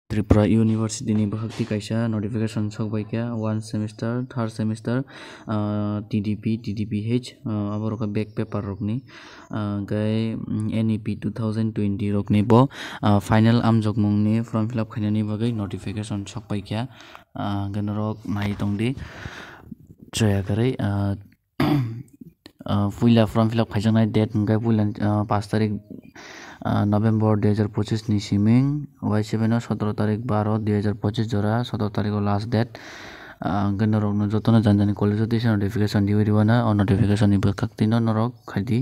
Tripura University ni bahakti kaisa notification sokbaika 1 semester 3rd semester TDP TDPH aboroka back paper rokni gai NEP 2020 rokni bo final amjokmung ni form fill up khainani bagai notification sokbaika ganorok nai tongdi chaya karai puila form fill up khaijaknai date gai puila 5 tarik November 2025 ni siming Y7 17 tarik 12 2025 jora 17 tarik last date ganorok no jotono janjani college disa notification diwana o notification ni bakakti no norok khadi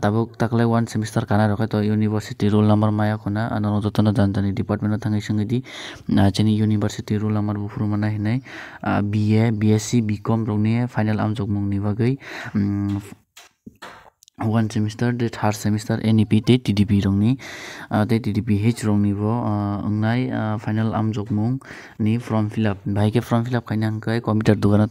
tabuk taklai 1 semester kana rokai to university roll number maya khona ano jotono janjani department no thangai singidi chini university roll number bufuru mana hinai BA BSc BCom rokni final amjokmung ni bagai 1 semester the 3rd semester NEP te TDP rongni te TDPH rongni bo ngai final amjokmung ni form fill up bai ke form fill up khainang kai computer dugano